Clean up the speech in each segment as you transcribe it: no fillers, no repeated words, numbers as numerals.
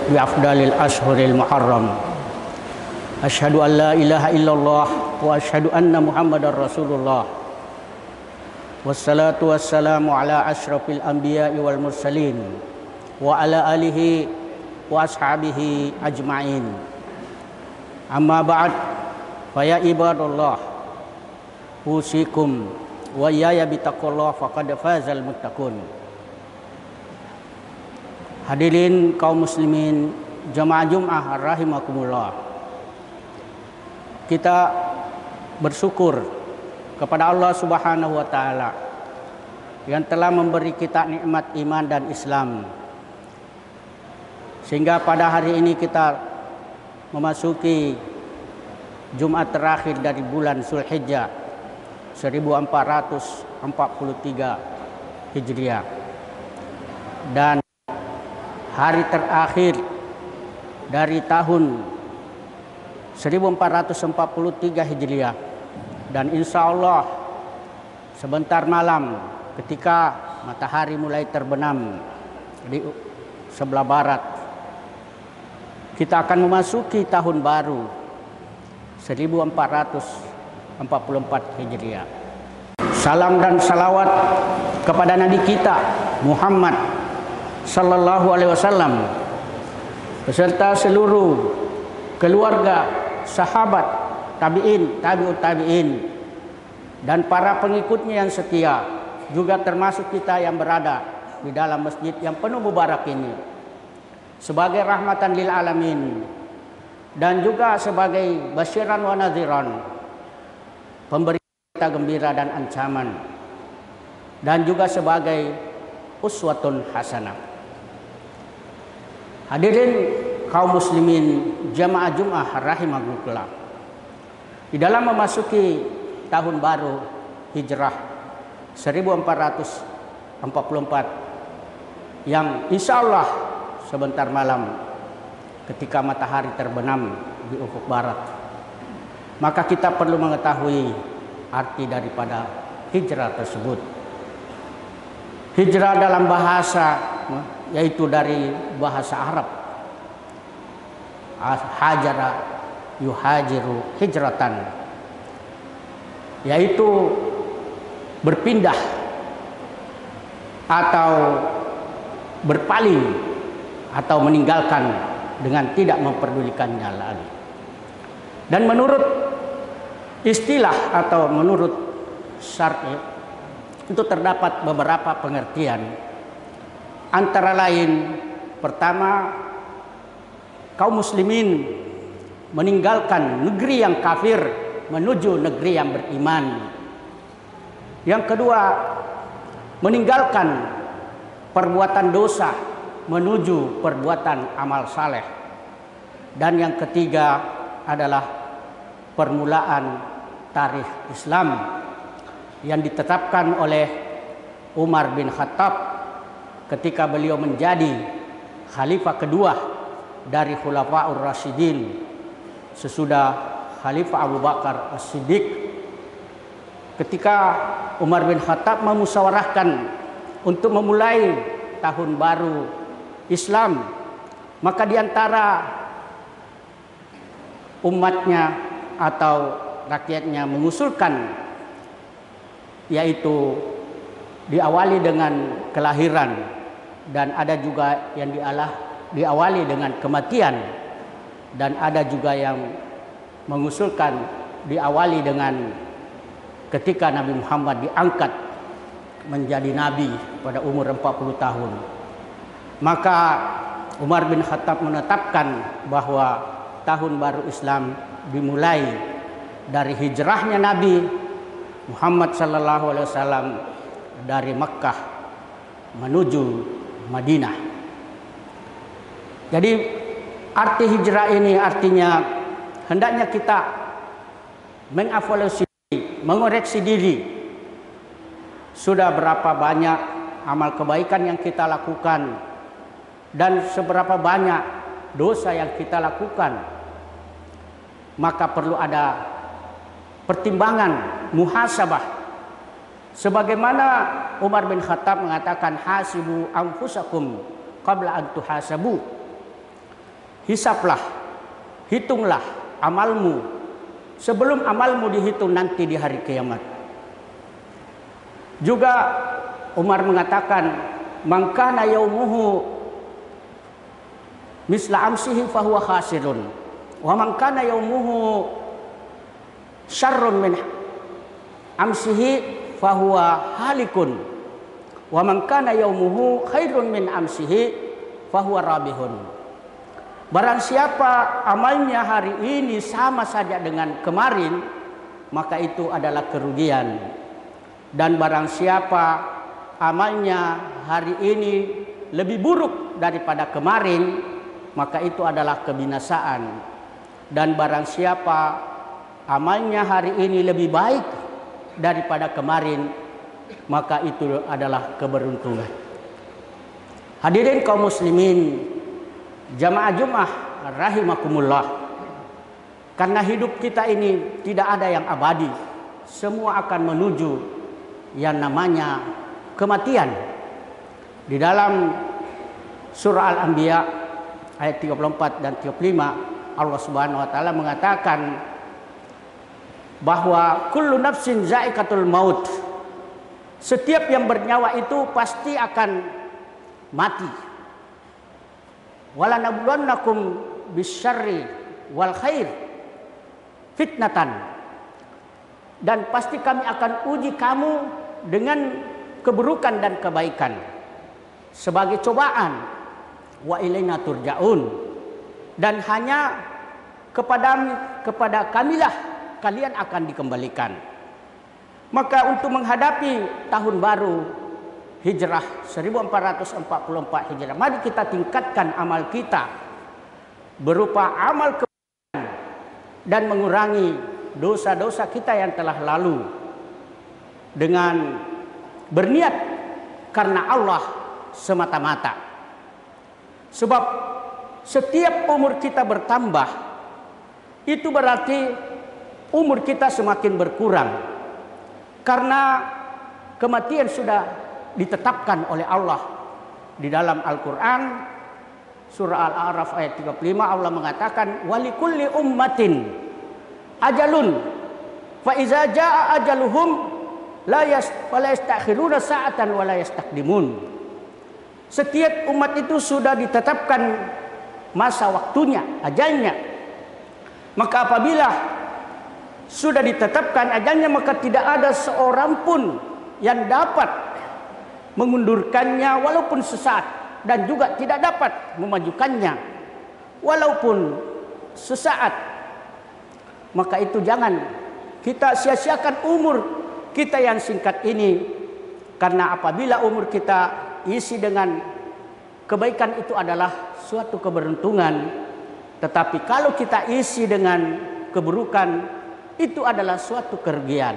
bi afdalil ashhuril muharram. Asyhadu an la ilaha illallah wa asyhadu anna Muhammadar Rasulullah. Wassalatu wassalamu ala asyrafil anbiya'i wal mursalin wa ala alihi wa ashabihi ajma'in. Amma ba'd, fa ya ibadallah, usikum wa iyaya bittaqullah faqad fazal muttaqun. Hadirin kaum muslimin jamaah Jumat rahimakumullah. Kita bersyukur kepada Allah Subhanahu wa taala yang telah memberi kita nikmat iman dan Islam, sehingga pada hari ini kita memasuki Jumat terakhir dari bulan Zulhijjah 1443 Hijriah dan hari terakhir dari tahun 1443 Hijriah. Dan insya Allah sebentar malam ketika matahari mulai terbenam di sebelah barat, kita akan memasuki tahun baru 1444 Hijriah. Salam dan salawat kepada Nabi kita Muhammad Sallallahu Alaihi Wasallam beserta seluruh keluarga, sahabat, tabi'in, tabi'ut tabi'in, dan para pengikutnya yang setia, juga termasuk kita yang berada di dalam masjid yang penuh mubarak ini sebagai rahmatan lil alamin, dan juga sebagai basyiran wa nadhiran, pemberi berita gembira dan ancaman, dan juga sebagai uswatun hasanah. Hadirin kaum muslimin jamaah Jumat rahimakumullah. Di dalam memasuki tahun baru Hijrah 1444 yang insya Allah sebentar malam ketika matahari terbenam di ufuk barat, maka kita perlu mengetahui arti daripada hijrah tersebut. Hijrah dalam bahasa yaitu dari bahasa Arab, hajara yuhajiru hijratan, yaitu berpindah atau berpaling atau meninggalkan dengan tidak memperdulikannya lagi. Dan menurut istilah atau menurut syar'i itu terdapat beberapa pengertian, antara lain pertama, kaum muslimin meninggalkan negeri yang kafir menuju negeri yang beriman. Yang kedua, meninggalkan perbuatan dosa menuju perbuatan amal saleh. Dan yang ketiga adalah permulaan tarikh Islam yang ditetapkan oleh Umar bin Khattab ketika beliau menjadi khalifah kedua dari Khulafaur Rasyidin sesudah Khalifah Abu Bakar As-Siddiq. Ketika Umar bin Khattab memusyawarahkan untuk memulai tahun baru Islam, maka di antara umatnya atau rakyatnya mengusulkan yaitu diawali dengan kelahiran, dan ada juga yang diawali dengan kematian, dan ada juga yang mengusulkan diawali dengan ketika Nabi Muhammad diangkat menjadi nabi pada umur 40 tahun. Maka Umar bin Khattab menetapkan bahwa tahun baru Islam dimulai dari hijrahnya Nabi Muhammad sallallahu alaihi wasallam dari Mekkah menuju Madinah. Jadi arti hijrah ini artinya hendaknya kita mengevaluasi, mengoreksi diri. Sudah berapa banyak amal kebaikan yang kita lakukan dan seberapa banyak dosa yang kita lakukan. Maka perlu ada pertimbangan, muhasabah. Sebagaimana Umar bin Khattab mengatakan, hasibu anfusakum qabla an tuhasabu. hisaplah, hitunglah amalmu sebelum amalmu dihitung nanti di hari kiamat. Juga Umar mengatakan, man kana yaumuhu misla amsihi fahuwa khasirun, wa man kana yaumuhu syarrun min amsihi fahuwa halikun, wa man kana yaumuhu khairun min amsihi fahuwa rabihun. Barang siapa amalnya hari ini sama saja dengan kemarin, maka itu adalah kerugian. Dan barang siapa amalnya hari ini lebih buruk daripada kemarin, maka itu adalah kebinasaan. Dan barang siapa amalnya hari ini lebih baik daripada kemarin, maka itu adalah keberuntungan. Hadirin kaum muslimin, jamaah Jumat rahimakumullah. Karena hidup kita ini tidak ada yang abadi, semua akan menuju yang namanya kematian. Di dalam surah Al-Anbiya ayat 34 dan 35, Allah Subhanahu wa taala mengatakan bahwa kullu nafsin za'iqatul maut. Setiap yang bernyawa itu pasti akan mati. Wala nabluwannakum bisyarri wal khair fitnatan. Dan pasti kami akan uji kamu dengan keburukan dan kebaikan sebagai cobaan. Wa ilaina turja'un. Dan hanya kepada kamilah kalian akan dikembalikan. Maka untuk menghadapi tahun baru Hijrah 1444 Hijrah, mari kita tingkatkan amal kita berupa amal kebaikan dan mengurangi dosa-dosa kita yang telah lalu dengan berniat karena Allah semata-mata. Sebab setiap umur kita bertambah, itu berarti umur kita semakin berkurang. Karena kematian sudah ditetapkan oleh Allah di dalam Al-Quran surah Al-A'raf ayat 35. Allah mengatakan walikulli ummatin ajalun fa iza jaa ajaluhum la yastakhiruna sa'atan wa la yastaqdimun. Setiap umat itu sudah ditetapkan masa waktunya, ajalnya. Maka apabila sudah ditetapkan ajalnya, maka tidak ada seorang pun yang dapat mengundurkannya walaupun sesaat, dan juga tidak dapat memajukannya walaupun sesaat. Maka itu jangan kita sia-siakan umur kita yang singkat ini, karena apabila umur kita isi dengan kebaikan itu adalah suatu keberuntungan, tetapi kalau kita isi dengan keburukan itu adalah suatu kerugian.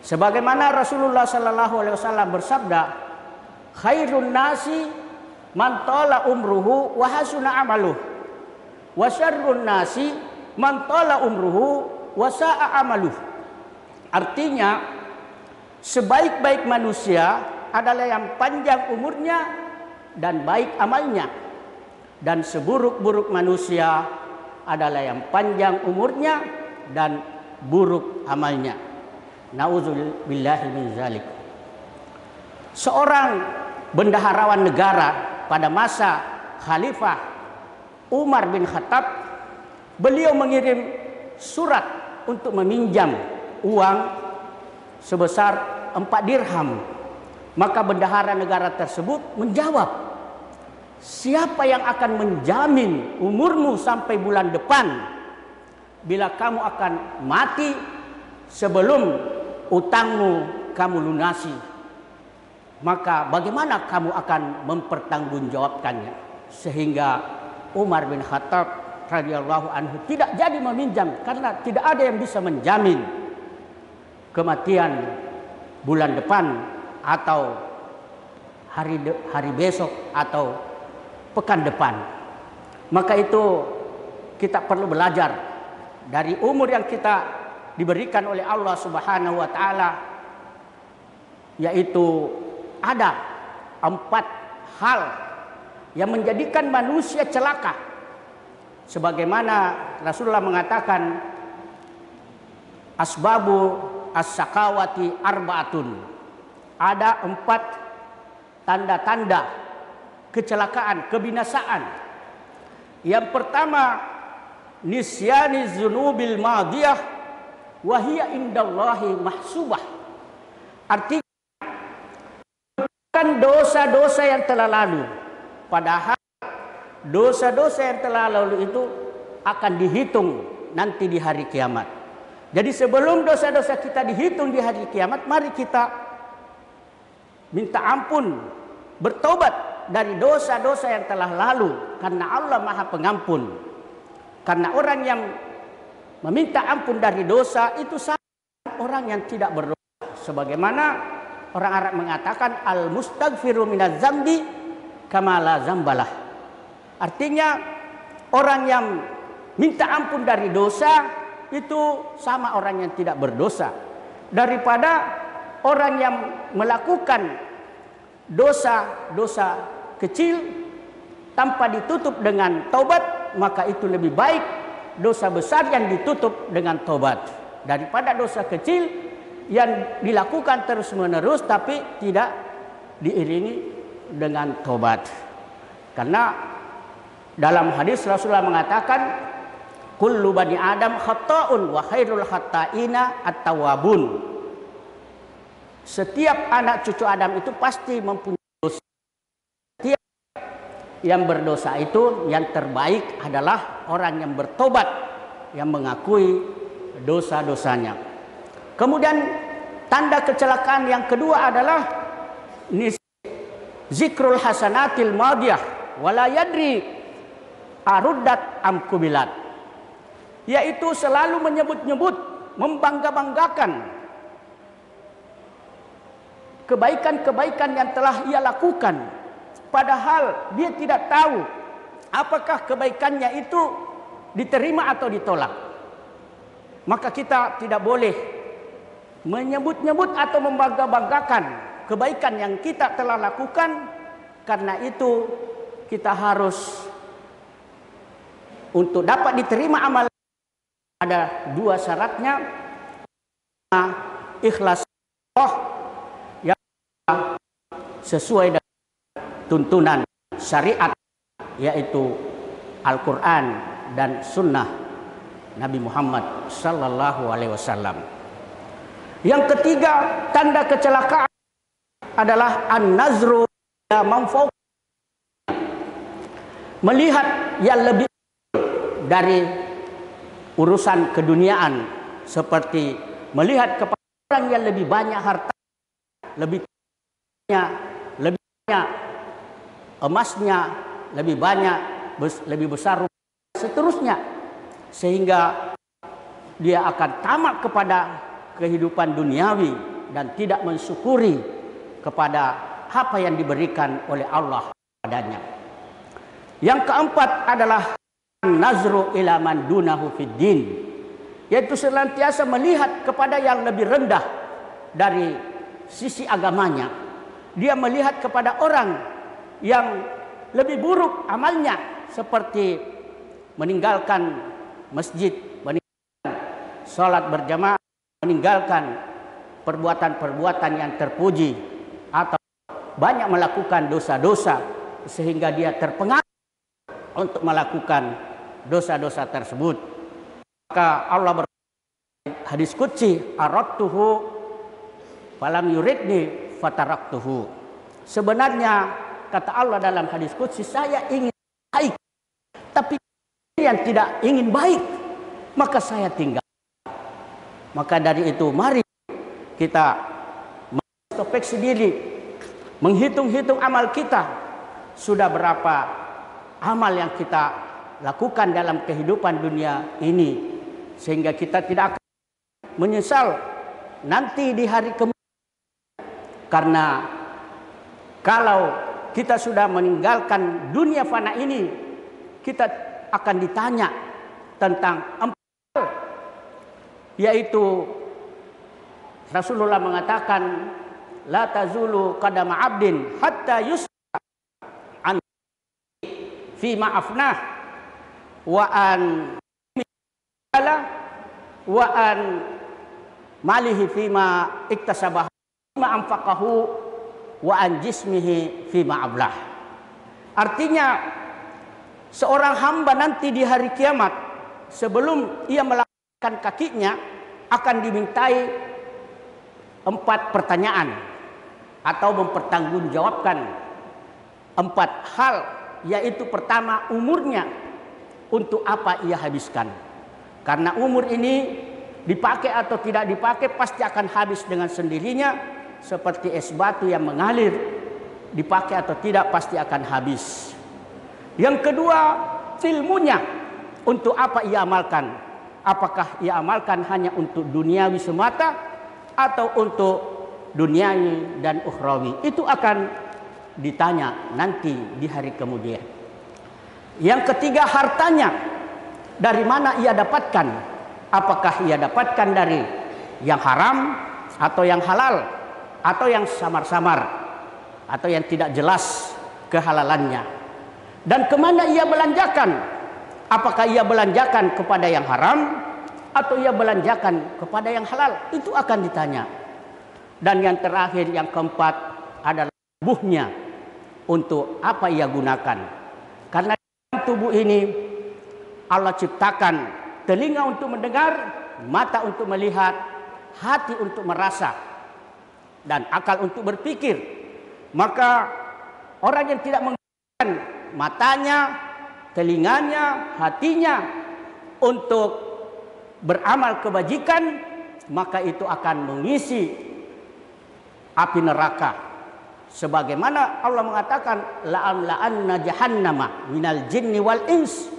Sebagaimana Rasulullah sallallahu alaihi wasallam bersabda, khairun nasi man tala umruhu wa hasuna amaluh, wa syarrun nasi man tala umruhu wa sa'a amaluh. Artinya, sebaik-baik manusia adalah yang panjang umurnya dan baik amalnya, dan seburuk-buruk manusia adalah yang panjang umurnya dan buruk amalnya. Nauzubillahi min zalik. Seorang bendaharawan negara pada masa Khalifah Umar bin Khattab, beliau mengirim surat untuk meminjam uang sebesar 4 dirham. Maka bendahara negara tersebut menjawab, siapa yang akan menjamin umurmu sampai bulan depan bila kamu akan mati sebelum utangmu kamu lunasi? Maka bagaimana kamu akan mempertanggungjawabkannya? Sehingga Umar bin Khattab radhiyallahu anhu tidak jadi meminjam, karena tidak ada yang bisa menjamin kematian bulan depan atau hari besok atau pekan depan. Maka itu kita perlu belajar dari umur yang kita diberikan oleh Allah Subhanahu wa taala, yaitu ada 4 hal yang menjadikan manusia celaka Sebagaimana Rasulullah mengatakan, asbabu as-sakawati arba'atun. Ada 4 tanda-tanda kecelakaan, kebinasaan. Yang pertama, nisyani zunubil madiyah wa hiya indallahi mahsubah. Artinya kan dosa-dosa yang telah lalu, padahal dosa-dosa yang telah lalu itu akan dihitung nanti di hari kiamat. Jadi sebelum dosa-dosa kita dihitung di hari kiamat, mari kita minta ampun, bertobat dari dosa-dosa yang telah lalu, karena Allah Maha Pengampun. Karena orang yang meminta ampun dari dosa itu sama orang yang tidak berdosa. Sebagaimana orang Arab mengatakan, al-mustaghfiru minaz zambi kama la zambalah. Artinya orang yang minta ampun dari dosa itu sama orang yang tidak berdosa. Daripada orang yang melakukan dosa-dosa kecil tanpa ditutup dengan taubat, maka itu lebih baik dosa besar yang ditutup dengan taubat daripada dosa kecil yang dilakukan terus-menerus tapi tidak diiringi dengan taubat. Karena dalam hadis Rasulullah mengatakan, kullu bani Adam khata'un wa khairul khata'ina at-tawwabun. Setiap anak cucu Adam itu pasti mempunyai dosa. Setiap yang berdosa itu yang terbaik adalah orang yang bertobat, yang mengakui dosa-dosanya. Kemudian tanda kecelakaan yang kedua adalah zikrul hasanatil madiyah wala yadri aruddat am kubilat, yaitu selalu menyebut-nyebut, membangga-banggakan kebaikan-kebaikan yang telah ia lakukan, padahal dia tidak tahu apakah kebaikannya itu diterima atau ditolak. Maka kita tidak boleh menyebut-nyebut atau membangga-banggakan kebaikan yang kita telah lakukan. Karena itu kita harus, untuk dapat diterima amal, ada 2 syaratnya. Ikhlas Allah yang sesuai dengan tuntunan syariat, yaitu Al-Quran dan Sunnah Nabi Muhammad Sallallahu Alaihi Wasallam. Yang ketiga, tanda kecelakaan adalah an-nazru ila manfa'u, melihat yang lebih dari urusan keduniaan, seperti melihat kepada orang yang lebih banyak harta, lebih banyak emasnya, lebih banyak, lebih besar rumah, seterusnya, sehingga dia akan tamak kepada kehidupan duniawi dan tidak mensyukuri kepada apa yang diberikan oleh Allah padanya. Yang keempat adalah nazru ila man dunahu fid din, yaitu senantiasa melihat kepada yang lebih rendah dari sisi agamanya. Dia melihat kepada orang yang lebih buruk amalnya, seperti meninggalkan masjid, meninggalkan sholat berjamaah, meninggalkan perbuatan-perbuatan yang terpuji, atau banyak melakukan dosa-dosa sehingga dia terpengaruh untuk melakukan dosa-dosa tersebut. Maka Allah berfirman hadis qudsi, aradtuhu falam yuridni fataraktuhu. Sebenarnya kata Allah dalam hadis qudsi, saya ingin baik tapi yang tidak ingin baik, maka saya tinggal. Maka dari itu mari kita introspeksi diri, menghitung-hitung amal kita, sudah berapa amal yang kita lakukan dalam kehidupan dunia ini, sehingga kita tidak akan menyesal nanti di hari kemudian. Karena kalau kita sudah meninggalkan dunia fana ini, kita akan ditanya tentang 4 hal, yaitu Rasulullah mengatakan, la tazulu qadama 'abdin hatta yus'ala an fi ma'afnah. wa an wa an malihi fima iktasabahu fima anfaqahu wa an jismihi fima ablah. Artinya seorang hamba nanti di hari kiamat sebelum ia melangkahkan kakinya akan dimintai 4 pertanyaan atau mempertanggungjawabkan 4 hal, yaitu pertama umurnya, untuk apa ia habiskan. Karena umur ini dipakai atau tidak dipakai pasti akan habis dengan sendirinya, seperti es batu yang mengalir, dipakai atau tidak pasti akan habis. Yang kedua, ilmunya, untuk apa ia amalkan. Apakah ia amalkan hanya untuk duniawi semata atau untuk duniawi dan ukhrawi. Itu akan ditanya nanti di hari kemudian. Yang ketiga, hartanya, dari mana ia dapatkan. Apakah ia dapatkan dari yang haram atau yang halal, atau yang samar-samar, atau yang tidak jelas kehalalannya. Dan kemana ia belanjakan. Apakah ia belanjakan kepada yang haram atau ia belanjakan kepada yang halal. Itu akan ditanya. Dan yang terakhir, yang keempat, adalah tubuhnya, untuk apa ia gunakan. Karena tubuh ini Allah ciptakan telinga untuk mendengar, mata untuk melihat, hati untuk merasa, dan akal untuk berpikir. Maka orang yang tidak menggunakan matanya, telinganya, hatinya untuk beramal kebajikan, maka itu akan mengisi api neraka. Sebagaimana Allah mengatakan, la'amla'anna jahannama minal jinni wal ins.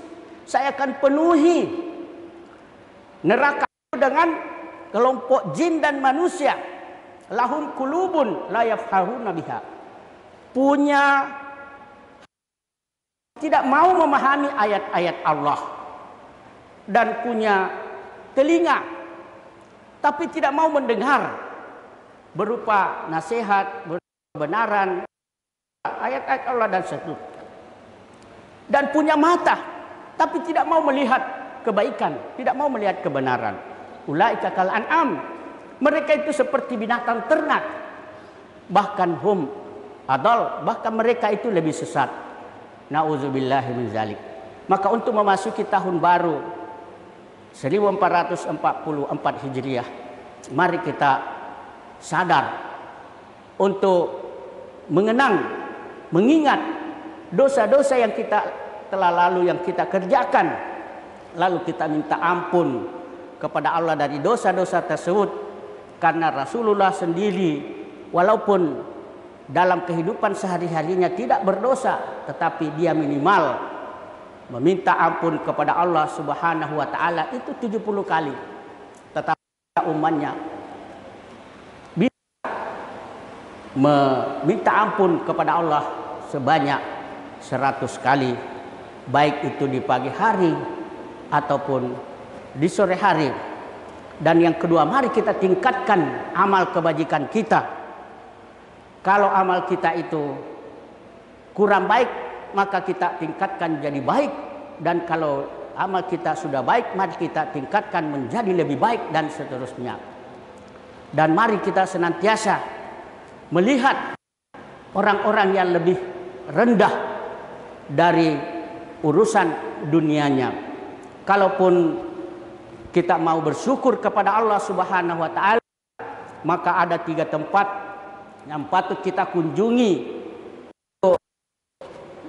Saya akan penuhi neraka dengan kelompok jin dan manusia. Lahum kulubun la yafqahuna biha. Punya, tidak mau memahami ayat-ayat Allah. Dan punya telinga, tapi tidak mau mendengar, berupa nasihat, kebenaran, ayat-ayat Allah dan seterusnya. Dan punya mata, tapi tidak mau melihat kebaikan, tidak mau melihat kebenaran. Ulaika kal an'am. Mereka itu seperti binatang ternak. Bahkan hum adal, bahkan mereka itu lebih sesat. Nauzubillahi min zalik. Maka untuk memasuki tahun baru 1444 Hijriah, mari kita sadar untuk mengenang, mengingat dosa-dosa yang kita telah lalu, yang kita kerjakan. Lalu kita minta ampun kepada Allah dari dosa-dosa tersebut. Karena Rasulullah sendiri, walaupun dalam kehidupan sehari-harinya tidak berdosa, tetapi dia minimal meminta ampun kepada Allah Subhanahu wa ta'ala itu 70 kali. Tetapi umatnya meminta ampun kepada Allah sebanyak 100 kali, baik itu di pagi hari ataupun di sore hari. Dan yang kedua, mari kita tingkatkan amal kebajikan kita. Kalau amal kita itu kurang baik, maka kita tingkatkan jadi baik. Dan kalau amal kita sudah baik, mari kita tingkatkan menjadi lebih baik, dan seterusnya. Dan mari kita senantiasa melihat orang-orang yang lebih rendah dari urusan dunianya. Kalaupun kita mau bersyukur kepada Allah Subhanahu wa ta'ala, maka ada 3 tempat yang patut kita kunjungi untuk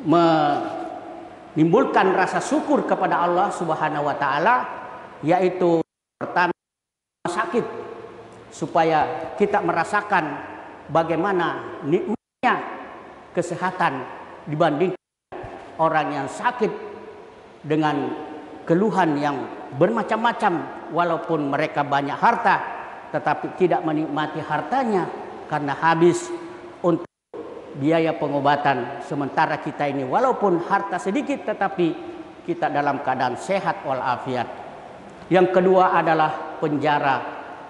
menimbulkan rasa syukur kepada Allah Subhanahu wa ta'ala, yaitu pertama, sakit, supaya kita merasakan bagaimana nikmatnya kesehatan dibanding orang yang sakit dengan keluhan yang bermacam-macam, walaupun mereka banyak harta tetapi tidak menikmati hartanya karena habis untuk biaya pengobatan. Sementara kita ini walaupun harta sedikit tetapi kita dalam keadaan sehat walafiat. Yang kedua adalah penjara,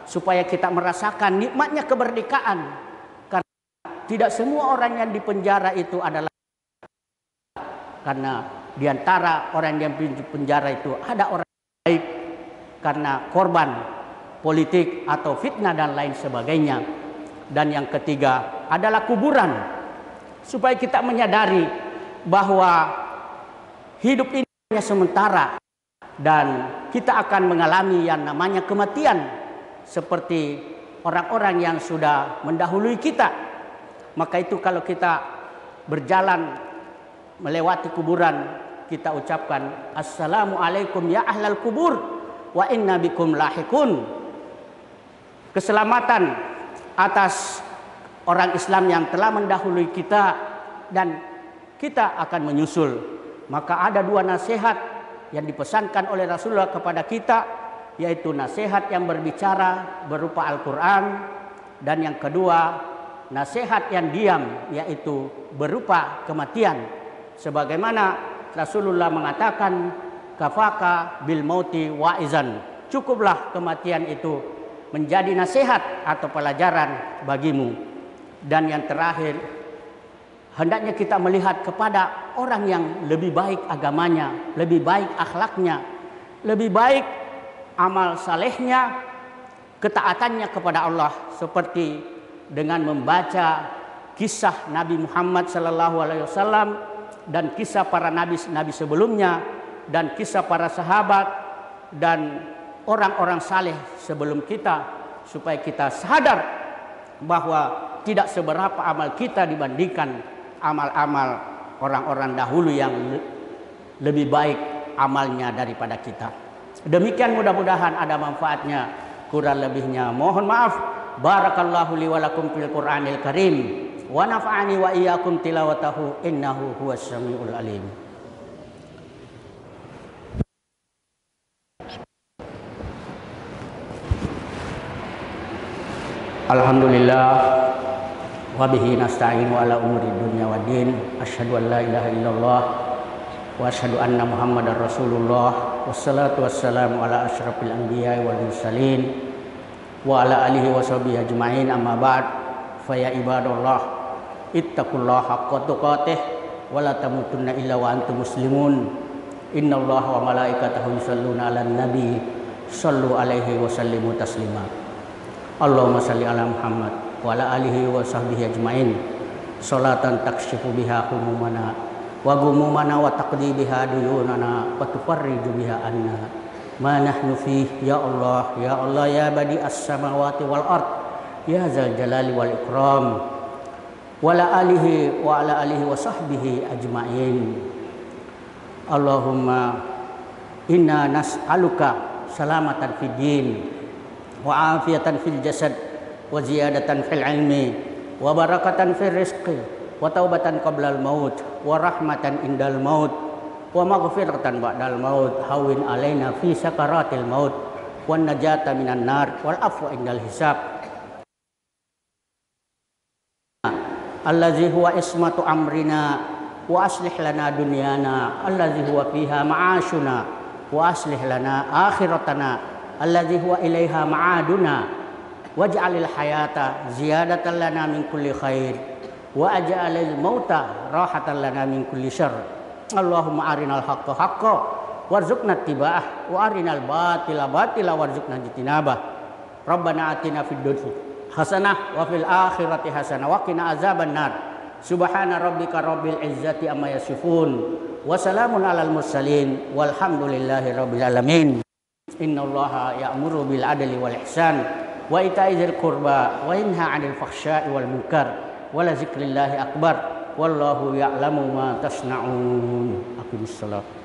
supaya kita merasakan nikmatnya kemerdekaan. Karena tidak semua orang yang di penjara itu adalah karena di antara orang yang di penjara itu ada orang baik karena korban politik atau fitnah dan lain sebagainya. Dan yang ketiga adalah kuburan, supaya kita menyadari bahwa hidup ini hanya sementara dan kita akan mengalami yang namanya kematian seperti orang-orang yang sudah mendahului kita. Maka itu kalau kita berjalan melewati kuburan, kita ucapkan assalamualaikum ya ahlal kubur wa inna bikum lahikun. Keselamatan atas orang Islam yang telah mendahului kita dan kita akan menyusul. Maka ada dua nasihat yang dipesankan oleh Rasulullah kepada kita, yaitu nasihat yang berbicara berupa Al-Quran, dan yang kedua nasihat yang diam, yaitu berupa kematian. Sebagaimana Rasulullah mengatakan, kafaka bil mauti wa'izan, cukuplah kematian itu menjadi nasihat atau pelajaran bagimu. Dan yang terakhir, hendaknya kita melihat kepada orang yang lebih baik agamanya, lebih baik akhlaknya, lebih baik amal salehnya, ketaatannya kepada Allah, seperti dengan membaca kisah Nabi Muhammad SAW dan kisah para nabi-nabi sebelumnya dan kisah para sahabat dan orang-orang saleh sebelum kita, supaya kita sadar bahwa tidak seberapa amal kita dibandingkan amal-amal orang-orang dahulu yang lebih baik amalnya daripada kita. Demikian, mudah-mudahan ada manfaatnya. Kurang lebihnya mohon maaf. Barakallahu li wa lakum fil Qur'anil Karim wa nafa'ani wa iyyakum tilawatahu innahu huwas samiul alim. Alhamdulillah wa bihi nasta'inu ala umuri dunya waddin. Asyhadu an la ilaha illallah wa asyhadu anna Muhammadar Rasulullah. Wassalatu wassalamu ala asyrafil anbiya'i wal mursalin wa ala alihi wa sahbihi ajma'in. Amma ba'd, fa ya ibadallah ittaqullaha haqqa tuqatih wa la tamutunna illa wa antum muslimun. Innallaha wa malaikatahu yusholluna 'alan nabi shallu alaihi wa sallimu taslima. Allahumma salli ala Muhammad wa ala alihi wa sahbihi ajma'in. Salatan takshifu biha humumana wa gumumana wa taqdi biha duyunana wa tufarriju biha anna ma nahnu fih. Ya Allah, ya Allah, ya badi as-samawati wal ard, ya zal jalali wal ikram, wa ala alihi wa sahbihi ajma'in. Allahumma inna nas'aluka salamatan fid din wa afiyatan fil jasad wa ziyadatan fil ilmi wa barakatan fil rizqi wa taubatan qablal maut wa rahmatan indal maut wa maghfiratan ba'dal maut. Hawin alaina fi sakaratil maut wan najata minan nar wal afwa indal hisab. Allazi huwa ismatu amrina wa aslih lana dunyana allazi huwa fiha ma'ashuna wa aslih lana akhiratana allazi huwa ilaiha ma'aduna waj'alil hayata ziyadatan lana min kulli khair wa aj'alil mauta rahatan lana min kulli syarr. Allahumma arinal haqqa haqqa warzuqna ittiba'ah wa arinal batila batila warzuqna ijtinabah. Rabbana atina fid dunya hasanah wa fil akhirati hasanah wa qina azabannar. Subhana rabbika rabbil izzati amma yasifun wa salamun alal mursalin walhamdulillahi rabbil alamin. Innallaha ya'muru bil adli wal ihsan wa ita'i dzil qurba wa yanha 'anil fahsya'i wal munkar wa la dzikrillahi akbar wallahu ya'lamu ma tasna'un. Aqimissalah.